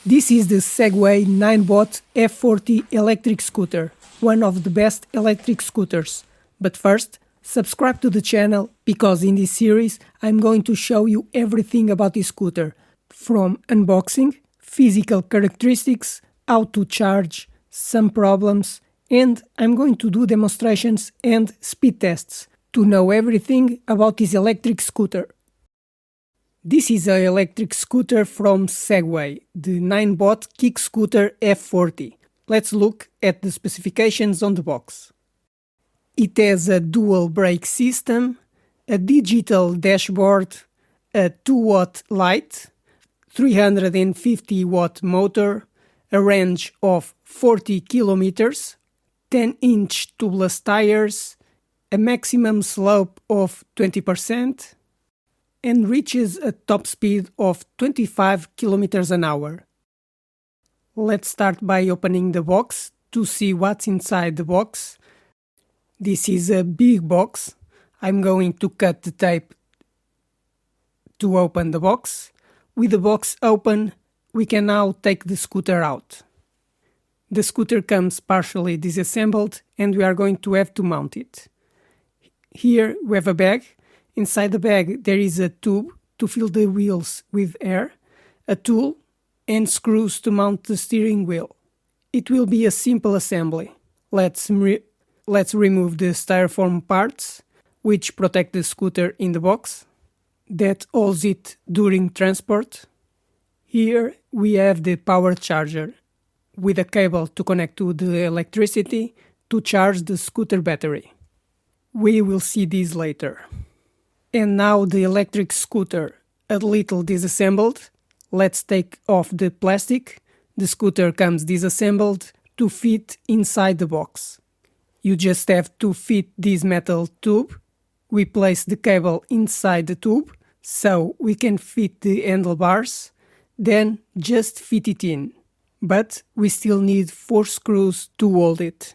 This is the Segway Ninebot F40 electric scooter, one of the best electric scooters. But first, subscribe to the channel because in this series I'm going to show you everything about this scooter, from unboxing, physical characteristics, how to charge, some problems, and I'm going to do demonstrations and speed tests to know everything about this electric scooter. This is an electric scooter from Segway, the Ninebot KickScooter F40. Let's look at the specifications on the box. It has a dual brake system, a digital dashboard, a 2-watt light, 350-watt motor, a range of 40 kilometers, 10-inch tubeless tires, a maximum slope of 20%, and reaches a top speed of 25 kilometers an hour. Let's start by opening the box to see what's inside the box. This is a big box. I'm going to cut the tape to open the box. With the box open, we can now take the scooter out. The scooter comes partially disassembled and we are going to have to mount it. Here we have a bag. Inside the bag there is a tube to fill the wheels with air, a tool, and screws to mount the steering wheel. It will be a simple assembly. Let's remove the styrofoam parts which protect the scooter in the box, that holds it during transport. Here we have the power charger with a cable to connect to the electricity to charge the scooter battery. We will see this later. And now the electric scooter, a little disassembled. Let's take off the plastic. The scooter comes disassembled to fit inside the box. You just have to fit this metal tube. We place the cable inside the tube so we can fit the handlebars, then just fit it in. But we still need 4 screws to hold it.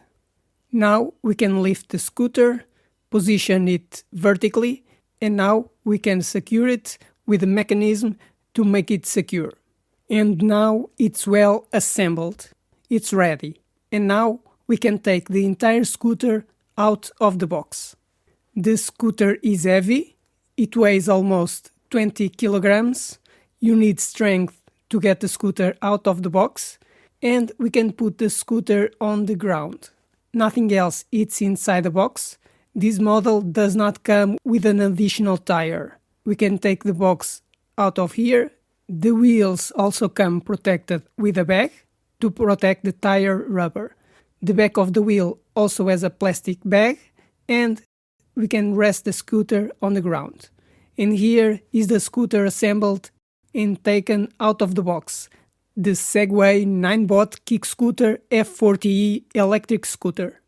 Now we can lift the scooter, position it vertically, and now we can secure it with a mechanism to make it secure. And now it's well assembled. It's ready. And now we can take the entire scooter out of the box. The scooter is heavy. It weighs almost 20 kilograms. You need strength to get the scooter out of the box. And we can put the scooter on the ground. Nothing else is inside the box. This model does not come with an additional tire. We can take the box out of here. The wheels also come protected with a bag to protect the tire rubber. The back of the wheel also has a plastic bag, and we can rest the scooter on the ground. And here is the scooter assembled and taken out of the box. The Segway Ninebot KickScooter F40E electric scooter.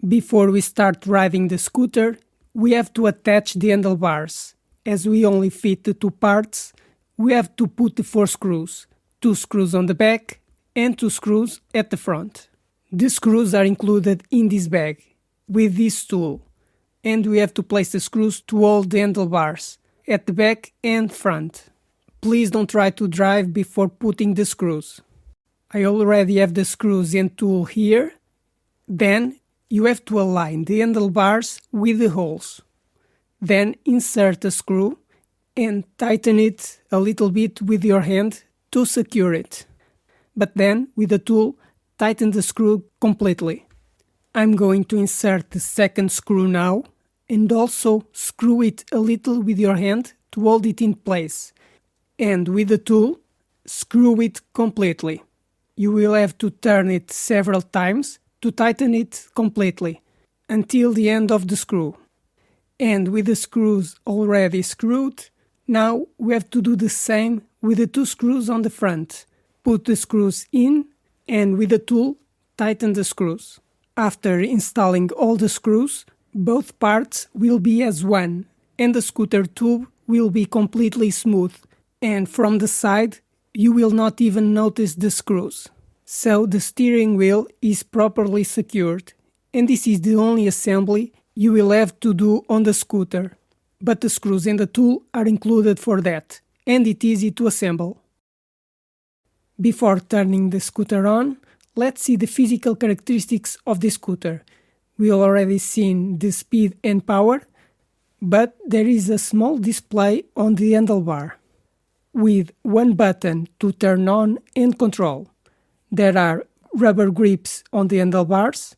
Before we start riding the scooter, we have to attach the handlebars. As we only fit the 2 parts, we have to put the 4 screws. 2 screws on the back and 2 screws at the front. The screws are included in this bag with this tool, and we have to place the screws to hold the handlebars at the back and front. Please don't try to drive before putting the screws. I already have the screws and tool here. Then you have to align the handlebars with the holes. Then insert a screw and tighten it a little bit with your hand to secure it. But then, with the tool, tighten the screw completely. I'm going to insert the second screw now, and also screw it a little with your hand to hold it in place. And with the tool, screw it completely. You will have to turn it several times to tighten it completely, until the end of the screw. And with the screws already screwed, now we have to do the same with the 2 screws on the front. Put the screws in, and with the tool, tighten the screws. After installing all the screws, both parts will be as one, and the scooter tube will be completely smooth. And from the side, you will not even notice the screws. So the steering wheel is properly secured, and this is the only assembly you will have to do on the scooter. But the screws and the tool are included for that, and it's easy to assemble. Before turning the scooter on, let's see the physical characteristics of the scooter. We already seen the speed and power, but there is a small display on the handlebar, with one button to turn on and control. There are rubber grips on the handlebars.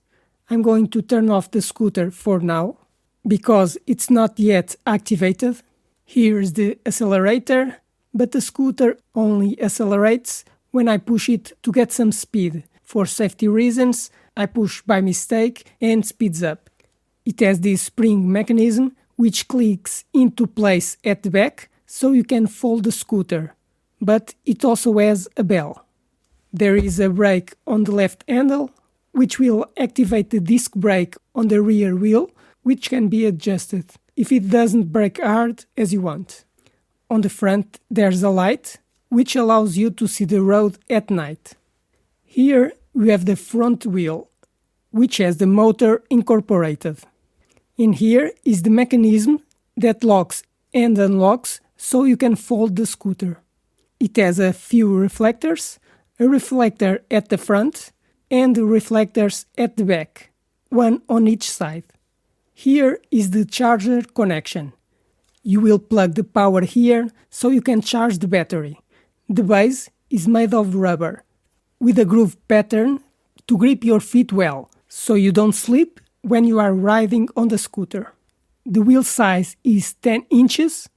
I'm going to turn off the scooter for now, because it's not yet activated. Here's the accelerator, but the scooter only accelerates when I push it to get some speed. For safety reasons, I push by mistake and speeds up. It has this spring mechanism which clicks into place at the back so you can fold the scooter, but it also has a bell. There is a brake on the left handle, which will activate the disc brake on the rear wheel, which can be adjusted if it doesn't brake hard as you want. On the front there's a light, which allows you to see the road at night. Here we have the front wheel, which has the motor incorporated. In here is the mechanism that locks and unlocks so you can fold the scooter. It has a few reflectors, a reflector at the front and reflectors at the back, one on each side. Here is the charger connection. You will plug the power here so you can charge the battery. The base is made of rubber, with a groove pattern to grip your feet well, so you don't slip when you are riding on the scooter. The wheel size is 10 inches,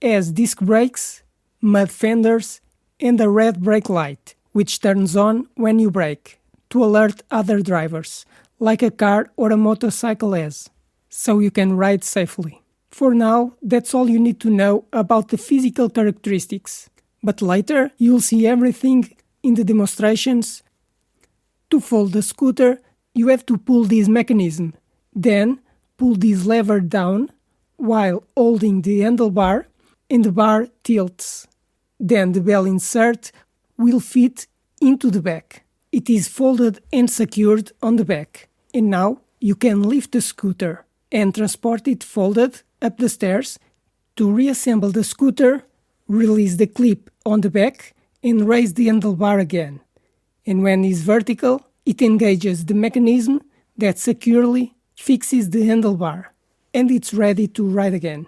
has disc brakes, mud fenders, and a red brake light, which turns on when you brake, to alert other drivers, like a car or a motorcycle has, so you can ride safely. For now, that's all you need to know about the physical characteristics, but later you'll see everything in the demonstrations. To fold the scooter, you have to pull this mechanism, then pull this lever down while holding the handlebar, and the bar tilts. Then the bell insert will fit into the back. It is folded and secured on the back, and now you can lift the scooter and transport it folded up the stairs. To reassemble the scooter, release the clip on the back and raise the handlebar again. And when it's vertical, it engages the mechanism that securely fixes the handlebar, and it's ready to ride again.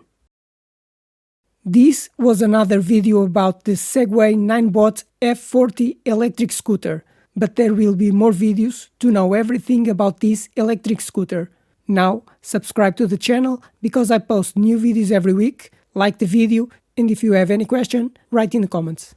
This was another video about the Segway Ninebot F40E electric scooter, but there will be more videos to know everything about this electric scooter. Now, subscribe to the channel because I post new videos every week, like the video, and if you have any question, write in the comments.